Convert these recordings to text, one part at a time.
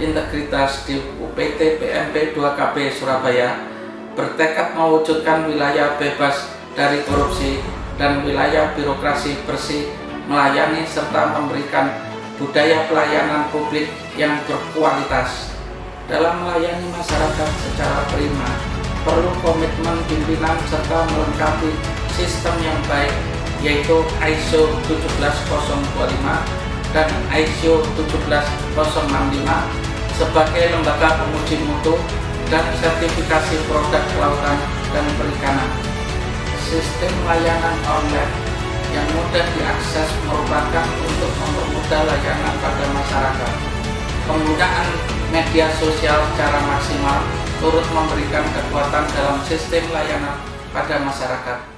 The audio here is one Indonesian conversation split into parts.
Integritas di UPT PMP 2KB Surabaya bertekad mewujudkan wilayah bebas dari korupsi dan wilayah birokrasi bersih, melayani serta memberikan budaya pelayanan publik yang berkualitas. Dalam melayani masyarakat secara prima, perlu komitmen pimpinan serta melengkapi sistem yang baik, yaitu ISO 17025 dan ISO 17065 sebagai lembaga penguji mutu dan sertifikasi produk kelautan dan perikanan. Sistem layanan online yang mudah diakses merupakan untuk mempermudah layanan pada masyarakat. Penggunaan media sosial secara maksimal turut memberikan kekuatan dalam sistem layanan pada masyarakat.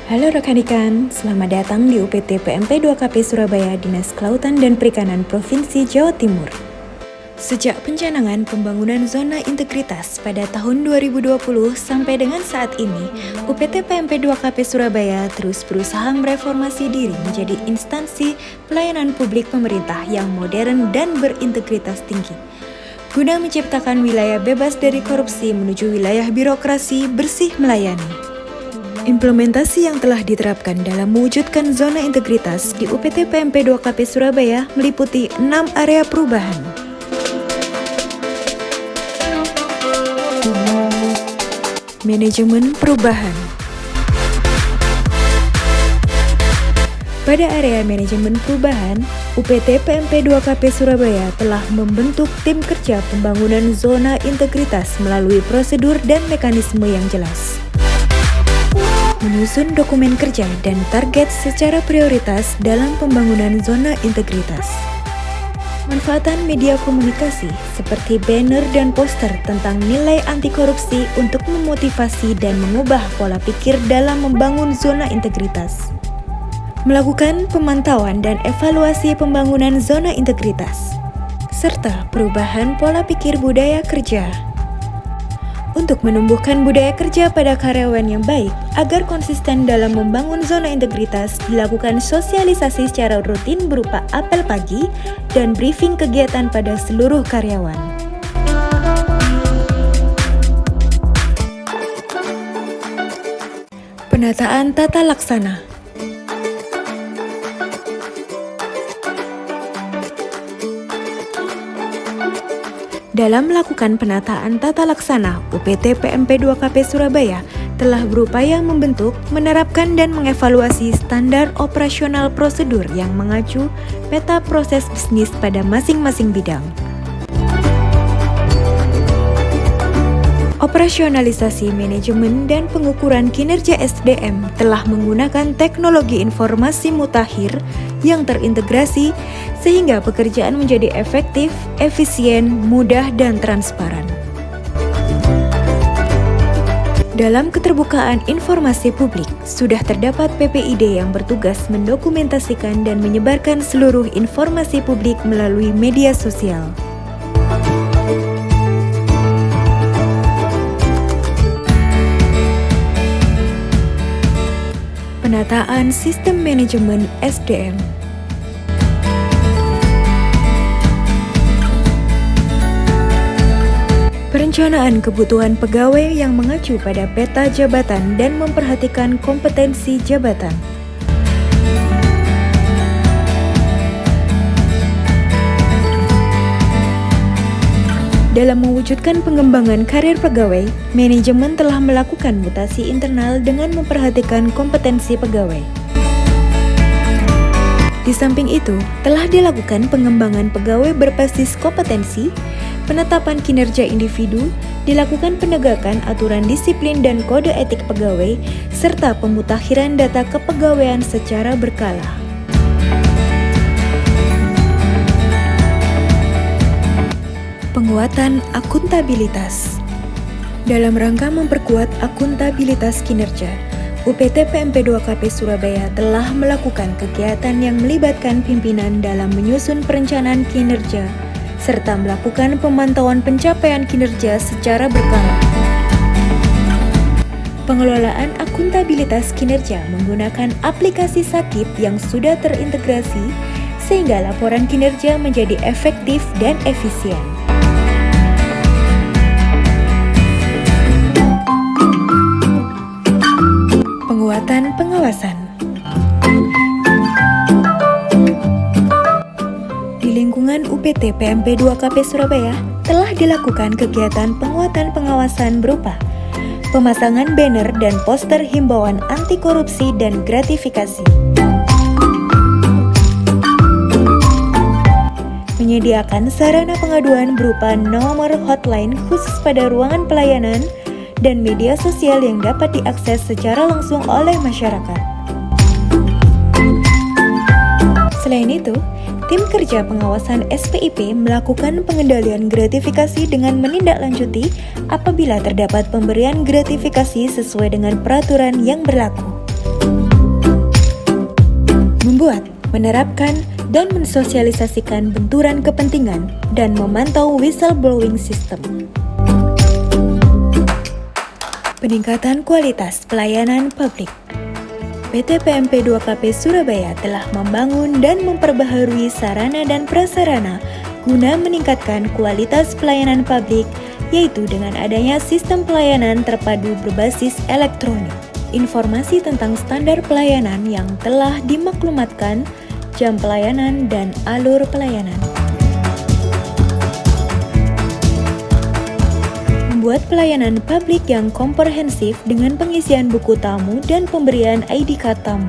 Halo rekan-rekan, selamat datang di UPT PMP 2KB Surabaya, Dinas Kelautan dan Perikanan Provinsi Jawa Timur. Sejak pencanangan pembangunan zona integritas pada tahun 2020 sampai dengan saat ini, UPT PMP 2KB Surabaya terus berusaha mereformasi diri menjadi instansi pelayanan publik pemerintah yang modern dan berintegritas tinggi, guna menciptakan wilayah bebas dari korupsi menuju wilayah birokrasi bersih melayani. Implementasi yang telah diterapkan dalam mewujudkan zona integritas di UPT PMP 2KB Surabaya meliputi 6 area perubahan. Manajemen perubahan. Pada area manajemen perubahan, UPT PMP 2KB Surabaya telah membentuk tim kerja pembangunan zona integritas melalui prosedur dan mekanisme yang jelas. Menyusun dokumen kerja dan target secara prioritas dalam pembangunan zona integritas. Manfaatan media komunikasi seperti banner dan poster tentang nilai anti korupsi untuk memotivasi dan mengubah pola pikir dalam membangun zona integritas. Melakukan pemantauan dan evaluasi pembangunan zona integritas, serta perubahan pola pikir budaya kerja. Untuk menumbuhkan budaya kerja pada karyawan yang baik, agar konsisten dalam membangun zona integritas, dilakukan sosialisasi secara rutin berupa apel pagi dan briefing kegiatan pada seluruh karyawan. Penataan tata laksana. Dalam melakukan penataan tata laksana, UPT PMP 2KB Surabaya telah berupaya membentuk, menerapkan dan mengevaluasi standar operasional prosedur yang mengacu peta proses bisnis pada masing-masing bidang. Operasionalisasi manajemen dan pengukuran kinerja SDM telah menggunakan teknologi informasi mutakhir yang terintegrasi sehingga pekerjaan menjadi efektif, efisien, mudah, dan transparan. Dalam keterbukaan informasi publik, sudah terdapat PPID yang bertugas mendokumentasikan dan menyebarkan seluruh informasi publik melalui media sosial. Penataan sistem manajemen SDM. Perencanaan kebutuhan pegawai yang mengacu pada peta jabatan dan memperhatikan kompetensi jabatan. Dalam mewujudkan pengembangan karir pegawai, manajemen telah melakukan mutasi internal dengan memperhatikan kompetensi pegawai. Di samping itu, telah dilakukan pengembangan pegawai berbasis kompetensi, penetapan kinerja individu, dilakukan penegakan aturan disiplin dan kode etik pegawai, serta pemutakhiran data kepegawaian secara berkala. Penguatan akuntabilitas. Dalam rangka memperkuat akuntabilitas kinerja, UPT PMP 2KB Surabaya telah melakukan kegiatan yang melibatkan pimpinan dalam menyusun perencanaan kinerja, serta melakukan pemantauan pencapaian kinerja secara berkala. Pengelolaan akuntabilitas kinerja menggunakan aplikasi Sakit yang sudah terintegrasi, sehingga laporan kinerja menjadi efektif dan efisien. Penguatan pengawasan. Di lingkungan UPT PMP 2KP Surabaya telah dilakukan kegiatan penguatan pengawasan berupa pemasangan banner dan poster himbauan anti korupsi dan gratifikasi, menyediakan sarana pengaduan berupa nomor hotline khusus pada ruangan pelayanan dan media sosial yang dapat diakses secara langsung oleh masyarakat. Selain itu, tim kerja pengawasan SPIP melakukan pengendalian gratifikasi dengan menindaklanjuti apabila terdapat pemberian gratifikasi sesuai dengan peraturan yang berlaku. Membuat, menerapkan, dan mensosialisasikan benturan kepentingan dan memantau whistleblowing system. Peningkatan kualitas pelayanan publik. PT PMP 2KP Surabaya telah membangun dan memperbaharui sarana dan prasarana guna meningkatkan kualitas pelayanan publik, yaitu dengan adanya sistem pelayanan terpadu berbasis elektronik, informasi tentang standar pelayanan yang telah dimaklumatkan, jam pelayanan, dan alur pelayanan. Membuat pelayanan publik yang komprehensif dengan pengisian buku tamu dan pemberian ID card tamu.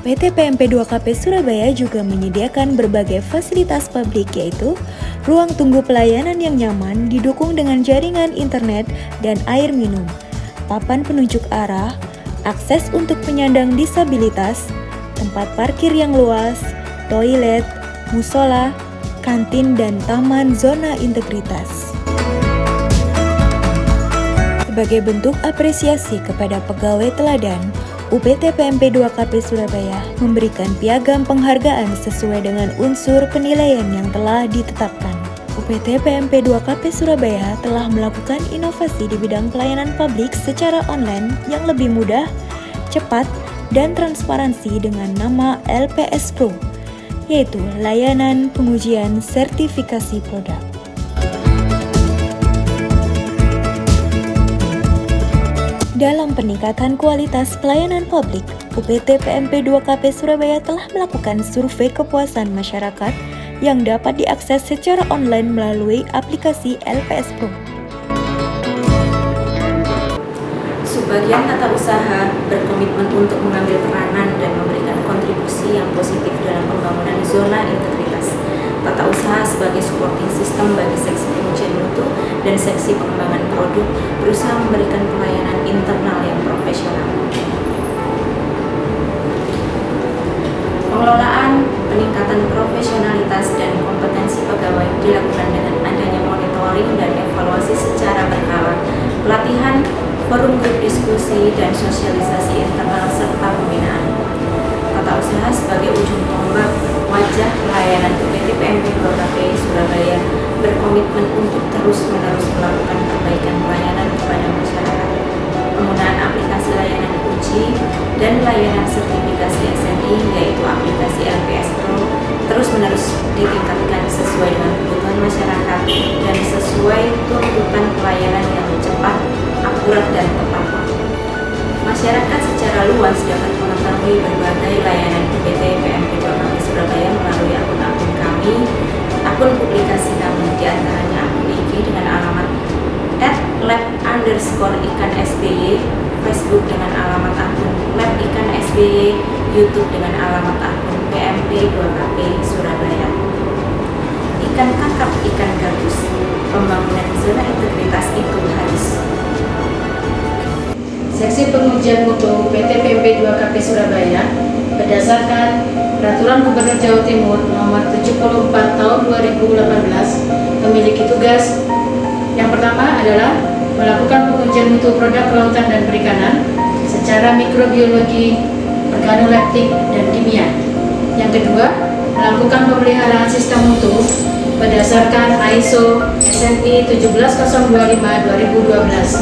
PT PMP 2KP Surabaya juga menyediakan berbagai fasilitas publik, yaitu ruang tunggu pelayanan yang nyaman didukung dengan jaringan internet dan air minum, papan penunjuk arah, akses untuk penyandang disabilitas, tempat parkir yang luas, toilet, musola, kantin, dan taman zona integritas. Sebagai bentuk apresiasi kepada pegawai teladan, UPT PMP 2KP Surabaya memberikan piagam penghargaan sesuai dengan unsur penilaian yang telah ditetapkan. UPT PMP 2KP Surabaya telah melakukan inovasi di bidang pelayanan publik secara online yang lebih mudah, cepat, dan transparansi dengan nama LPS Pro, yaitu layanan pengujian sertifikasi produk. Dalam peningkatan kualitas pelayanan publik, UPT PMP 2KP Surabaya telah melakukan survei kepuasan masyarakat yang dapat diakses secara online melalui aplikasi LPS Pro. Sebagian tata usaha berkomitmen untuk mengambil peranan dan memberikan kontribusi yang positif dalam pembangunan zona integritas. Tata usaha sebagai supporting system bagi seksi pengujian mutu dan seksi pengembangan produk berusaha memberikan pelayanan internal yang profesional. Pengelolaan, peningkatan profesionalitas dan kompetensi pegawai dilakukan dengan adanya monitoring dan evaluasi secara berkala, pelatihan, forum grup diskusi, dan sosialisasi internal serta pembinaan. Tata usaha sebagai ujung tombak wajah pelayanan UPT PMP 2KP Surabaya berkomitmen untuk terus-menerus melakukan perbaikan pelayanan kepada masyarakat. Penggunaan aplikasi layanan uji dan layanan sertifikasi SNI, yaitu aplikasi LPS Pro, terus-menerus ditingkatkan sesuai dengan kebutuhan masyarakat dan sesuai tuntutan pelayanan yang cepat, akurat, dan tepat waktu. Masyarakat secara luas dapat mengetahui berbagai layanan UPT PMP 2KP Surabaya melalui akun-akun kami, akun publikasi kami, diantaranya akun IG dengan alamat @lab_ikan_sby, Facebook dengan alamat akun Lab Ikan SBY, YouTube dengan alamat akun PMP 2KP Surabaya. Ikan kakap, ikan gabus, pembangunan zona integritas itu harus. Seksi pengujian mutu PT PMP 2KP Surabaya berdasarkan Peraturan Gubernur Jawa Timur Nomor 74 Tahun 2018 memiliki tugas yang pertama adalah melakukan pengujian mutu produk kelautan dan perikanan secara mikrobiologi, organoleptik, dan kimia. Yang kedua, melakukan pemeliharaan sistem mutu berdasarkan ISO SNI 17025/2012.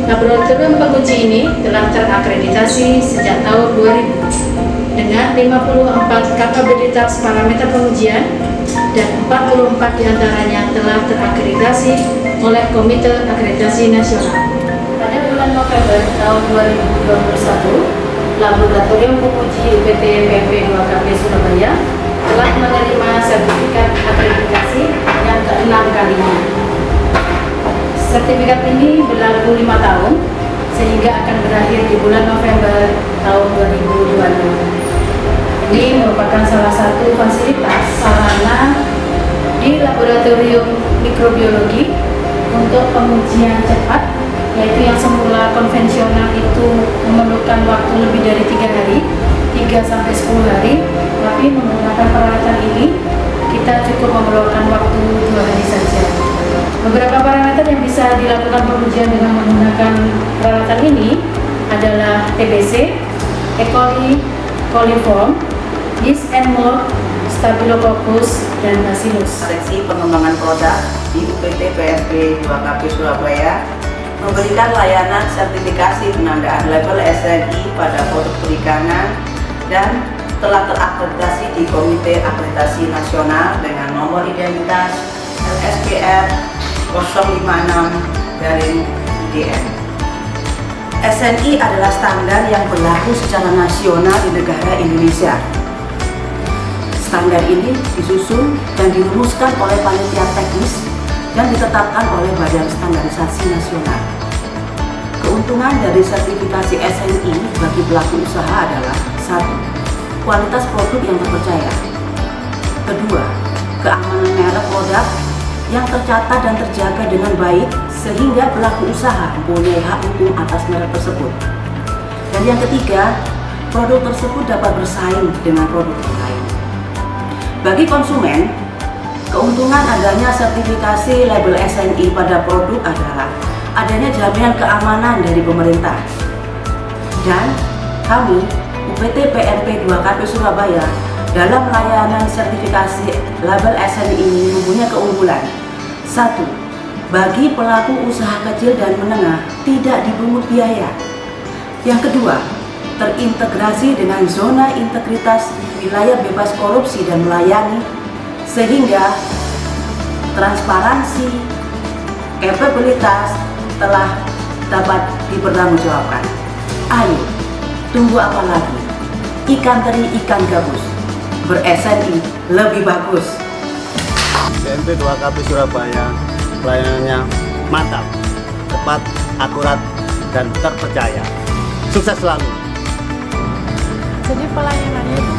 Laboratorium penguji ini telah terakreditasi sejak tahun 2000 dengan 54 kapabilitas parameter pengujian dan 44 diantaranya telah terakreditasi oleh Komite Akreditasi Nasional. Pada bulan November tahun 2021, Laboratorium Penguji UPT PMP 2KB Surabaya telah menerima sertifikat akreditasi yang ke-6 kalinya. Sertifikat ini berlaku 5 tahun sehingga akan berakhir di bulan November tahun 2022. Ini merupakan salah satu fasilitas sarana di laboratorium mikrobiologi untuk pengujian cepat, yaitu yang semula konvensional itu memerlukan waktu lebih dari 3 hari, 3-10 hari, tapi menggunakan peralatan ini kita cukup memerlukan waktu 2 hari saja. Beberapa parameter yang bisa dilakukan pengujian dengan menggunakan peralatan ini adalah TBC, E. coli, coliform, yeast and mold, Staphylococcus, dan Bacillus. Seksi pengembangan produk di UPT PMP 2KB Surabaya memberikan layanan sertifikasi penandaan label SNI pada produk perikanan dan telah terakreditasi di Komite Akreditasi Nasional dengan nomor identitas LSPR 056-IDN. SNI adalah standar yang berlaku secara nasional di negara Indonesia. Standar ini disusun dan dirumuskan oleh panitia teknis dan ditetapkan oleh Badan Standarisasi Nasional. Keuntungan dari sertifikasi SNI bagi pelaku usaha adalah: 1. Kualitas produk yang terpercaya. 2. Keamanan merek produk yang tercatat dan terjaga dengan baik sehingga pelaku usaha mempunyai hak hukum atas merek tersebut. Dan yang ketiga, produk tersebut dapat bersaing dengan produk yang lain. Bagi konsumen, keuntungan adanya sertifikasi label SNI pada produk adalah adanya jaminan keamanan dari pemerintah. Dan kami, UPT PMP 2KB Surabaya, dalam layanan sertifikasi label SNI ini mempunyai keunggulan. 1. Bagi pelaku usaha kecil dan menengah tidak dipungut biaya. Yang kedua, terintegrasi dengan zona integritas wilayah bebas korupsi dan melayani, sehingga transparansi, kapabilitas telah dapat dipertanggungjawabkan. Ayo, tunggu apa lagi? Ikan teri, ikan gabus, ber-SNI lebih bagus. PMP 2KB Surabaya pelayanannya mantap, tepat, akurat, dan terpercaya. Sukses selalu. Jadi pelayanannya itu